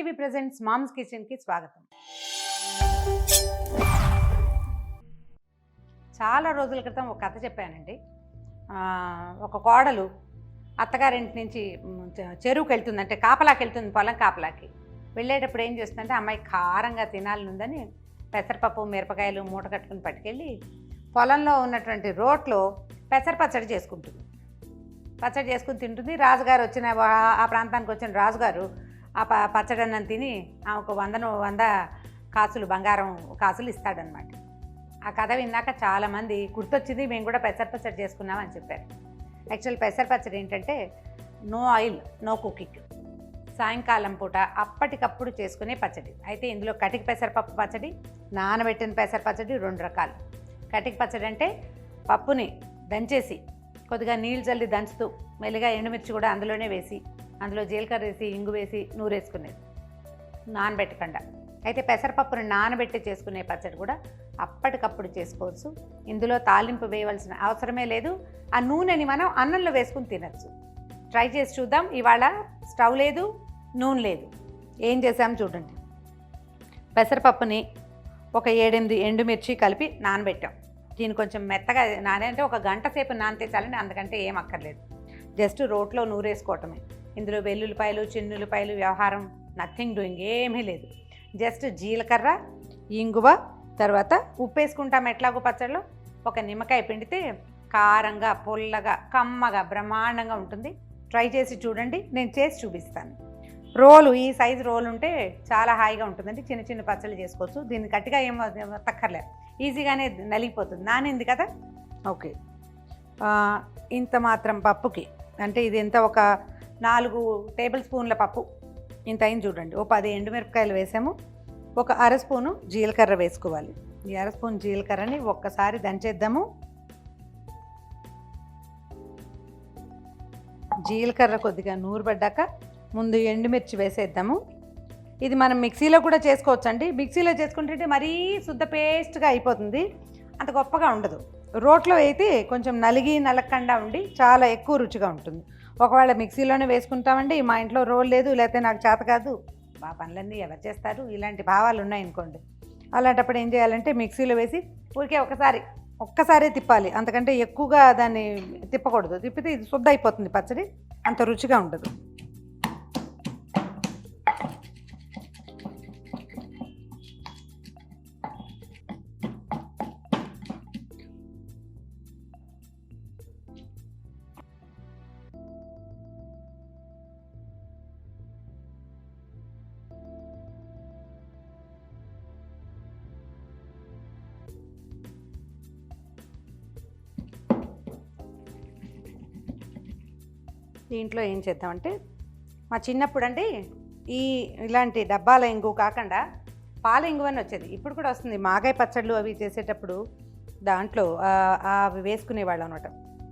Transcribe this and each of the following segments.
TV presents moms కిచెన్కి స్వాగతం. చాలా రోజుల క్రితం ఒక కథ చెప్పానండి. ఒక కోడలు అత్తగారింటి నుంచి చెరువుకి వెళ్తుంది, అంటే కాపలాకి వెళ్తుంది, పొలం కాపలాకి వెళ్ళేటప్పుడు ఏం చేస్తుందంటే అమ్మాయి కారంగా తినాలనుందని పెసరపప్పు మిరపకాయలు మూట కట్టుకుని పట్టుకెళ్ళి పొలంలో ఉన్నటువంటి రోట్లో పెసర పచ్చడి చేసుకుంటుంది. పచ్చడి చేసుకుని తింటుంది. రాజుగారు వచ్చిన ఆ ప్రాంతానికి వచ్చిన రాజుగారు ఆ పచ్చడి అన్నం తిని ఒక 100 కాసులు బంగారం కాసులు ఇస్తాడనమాట. ఆ కథ విన్నాక చాలామంది గుర్తొచ్చింది, మేము కూడా పెసర పచ్చడి చేసుకున్నామని చెప్పారు. యాక్చువల్ పెసర పచ్చడి ఏంటంటే నో ఆయిల్ నో కుకింగ్, సాయంకాలం పూట అప్పటికప్పుడు చేసుకునే పచ్చడి. అయితే ఇందులో కటిక పెసరపప్పు పచ్చడి, నానబెట్టిన పెసర పచ్చడి 2 రకాలు. కటిక పచ్చడి అంటే పప్పుని దంచేసి కొద్దిగా నీళ్ళు చల్లి దంచుతూ మెల్లిగా ఎండుమిర్చి కూడా అందులోనే వేసి అందులో జీలకర్ర వేసి ఇంగు వేసి నూరేసుకునేది నానబెట్టకుండా. అయితే పెసరపప్పుని నానబెట్టి చేసుకునే పచ్చడి కూడా అప్పటికప్పుడు చేసుకోవచ్చు. ఇందులో తాలింపు వేయవలసిన అవసరమే లేదు. ఆ నూనెని మనం అన్నంలో వేసుకుని తినచ్చు. ట్రై చేసి చూద్దాం. ఇవాళ స్టవ్ లేదు, నూనె లేదు. ఏం చేసాము చూడండి. పెసరపప్పుని ఒక 7-8 ఎండుమిర్చి కలిపి నానబెట్టాం. దీన్ని కొంచెం మెత్తగా నానంటే ఒక గంట సేపు నానితే చాలండి, అందుకంటే ఏం అక్కర్లేదు. జస్ట్ రోట్లో నూరేసుకోవటమే. ఇందులో వెల్లుల్లిపాయలు చిన్నుల్లిపాయలు వ్యవహారం నథింగ్ డూయింగ్, ఏమీ లేదు. జస్ట్ జీలకర్ర, ఇంగువ, తర్వాత ఉప్పు వేసుకుంటాం ఎట్లాగో పచ్చడిలో. ఒక నిమ్మకాయ పిండితే కారంగా పుల్లగా కమ్మగా బ్రహ్మాండంగా ఉంటుంది. ట్రై చేసి చూడండి, నేను చేసి చూపిస్తాను. రోలు ఈ సైజు రోలు ఉంటే చాలా హాయిగా ఉంటుందండి. చిన్న చిన్న పచ్చళ్ళు చేసుకోవచ్చు. దీన్ని గట్టిగా ఏమో తక్కర్లేదు, ఈజీగానే నలిగిపోతుంది, నానింది కదా. ఓకే, ఇంత మాత్రం పప్పుకి అంటే ఇది ఎంత, ఒక 4 టేబుల్ స్పూన్ల పప్పు ఇంత అయింది చూడండి. ఓ 10 ఎండుమిరపకాయలు వేసాము. ఒక 1/2 స్పూను జీలకర్ర వేసుకోవాలి. ఈ 1/2 స్పూన్ జీలకర్రని ఒక్కసారి దంచేద్దాము. జీలకర్ర కొద్దిగా నూరుపడ్డాక ముందు ఎండుమిర్చి వేసేద్దాము. ఇది మనం మిక్సీలో కూడా చేసుకోవచ్చు అండి. మిక్సీలో చేసుకుంటే మరీ శుద్ధ పేస్ట్గా అయిపోతుంది, అంత గొప్పగా ఉండదు. రోట్లో అయితే కొంచెం నలగకుండా ఉండి చాలా ఎక్కువ రుచిగా ఉంటుంది. ఒకవేళ మిక్సీలోనే వేసుకుంటామండి, మా ఇంట్లో రోల్ లేదు, లేకపోతే నాకు చేత కాదు, మా పనులన్నీ ఎవరు చేస్తారు, ఇలాంటి భావాలు ఉన్నాయనుకోండి. అలాంటప్పుడు ఏం చేయాలంటే మిక్సీలో వేసి ఊరికే ఒక్కసారే తిప్పాలి, అంతకంటే ఎక్కువగా దాన్ని తిప్పకూడదు. తిప్పితే ఇది శుద్ధ అయిపోతుంది పచ్చడి, అంత రుచిగా ఉండదు. దీంట్లో ఏం చేద్దామంటే, మా చిన్నప్పుడు అండి ఇలాంటి డబ్బాల ఇంగు కాకుండా పాల ఇంగు అని వచ్చేది, ఇప్పుడు కూడా వస్తుంది. మాగాయ పచ్చళ్ళు అవి చేసేటప్పుడు దాంట్లో అవి వేసుకునేవాళ్ళు అనమాట.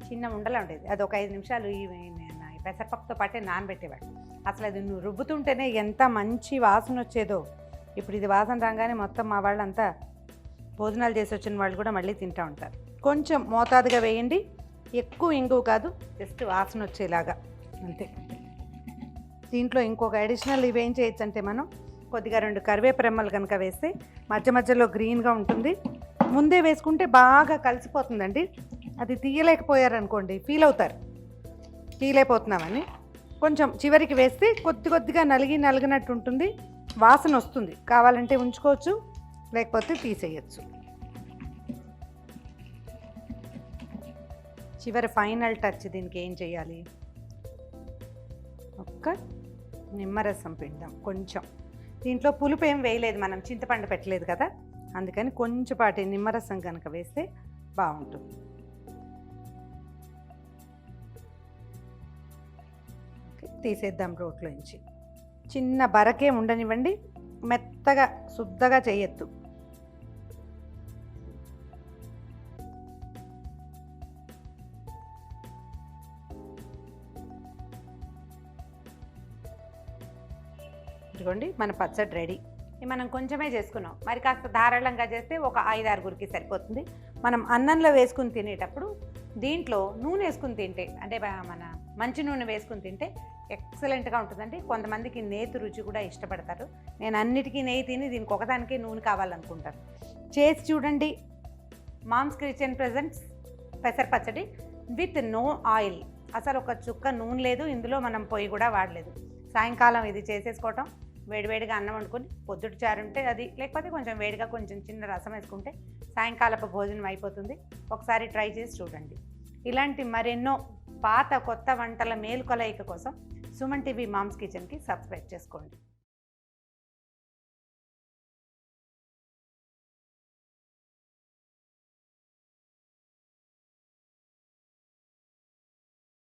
చిన్న ఉండలా ఉండేది, అది ఒక 5 నిమిషాలు ఈ పెసరపప్పుతో పాటే నానబెట్టేవాడు. అసలు అది రుబ్బుతుంటేనే ఎంత మంచి వాసన వచ్చేదో. ఇప్పుడు ఇది వాసన రాగానే మొత్తం మా వాళ్ళంతా భోజనాలు చేసి వచ్చిన వాళ్ళు కూడా మళ్ళీ తింటూ ఉంటారు. కొంచెం మోతాదుగా వేయండి, ఎక్కువ ఇంగువ కాదు, జస్ట్ వాసన వచ్చేలాగా అంతే. దీంట్లో ఇంకొక అడిషనల్ ఇవేం చేయొచ్చు అంటే, మనం కొద్దిగా 2 కరివేపు రెమ్మలు కనుక వేస్తే మధ్య మధ్యలో గ్రీన్గా ఉంటుంది. ముందే వేసుకుంటే బాగా కలిసిపోతుందండి. అది తీయలేకపోయారనుకోండి ఫీల్ అవుతారు, తీయలేకపోతున్నామని. కొంచెం చివరికి వేస్తే కొద్దిగా నలిగినట్టు ఉంటుంది, వాసన వస్తుంది. కావాలంటే ఉంచుకోవచ్చు, లేకపోతే తీసేయచ్చు. చివరి ఫైనల్ టచ్ దీనికి ఏం చేయాలి, ఒక్క నిమ్మరసం పిండాం కొంచెం. దీంట్లో పులుపు ఏం వేయలేదు, మనం చింతపండు పెట్టలేదు కదా, అందుకని కొంచెంపాటి నిమ్మరసం కనుక వేస్తే బాగుంటుంది. తీసేద్దాం రోట్లోంచి. చిన్న బరకే ఉండనివ్వండి, మెత్తగా శుద్ధగా చేయొద్దు. ఇదిగోండి, మన పచ్చడి రెడీ. మనం కొంచెమే చేసుకున్నాం, మరి కాస్త ధారాళంగా చేస్తే ఒక 5-6గురికి సరిపోతుంది. మనం అన్నంలో వేసుకుని తినేటప్పుడు దీంట్లో నూనె వేసుకుని తింటే అంటే మన మంచి నూనె వేసుకుని తింటే ఎక్సలెంట్గా ఉంటుందండి. కొంతమందికి నేతి రుచి కూడా ఇష్టపడతారు. నేను అన్నిటికీ నెయ్యి తిని దీనికి ఒకదానికే నూనె కావాలనుకుంటాను. చేసి చూడండి. మామ్స్ కిచెన్ ప్రెజెంట్స్ పెసరపచ్చడి విత్ నో ఆయిల్. అసలు ఒక చుక్క నూనె లేదు, ఇందులో మనం పొయ్యి కూడా వాడలేదు. సాయంకాలం ఇది చేసేసుకోవటం, వేడివేడిగా అన్నం వండుకొని పొద్దుటి చారు ఉంటే అది, లేకపోతే కొంచెం వేడిగా కొంచెం చిన్న రసం వేసుకుంటే సాయంకాలపు భోజనం అయిపోతుంది. ఒకసారి ట్రై చేసి చూడండి. ఇలాంటి మరెన్నో పాత కొత్త వంటల మేలు కలయిక కోసం సుమన్ టీవీ మామ్స్ కిచెన్కి సబ్స్క్రైబ్ చేసుకోండి.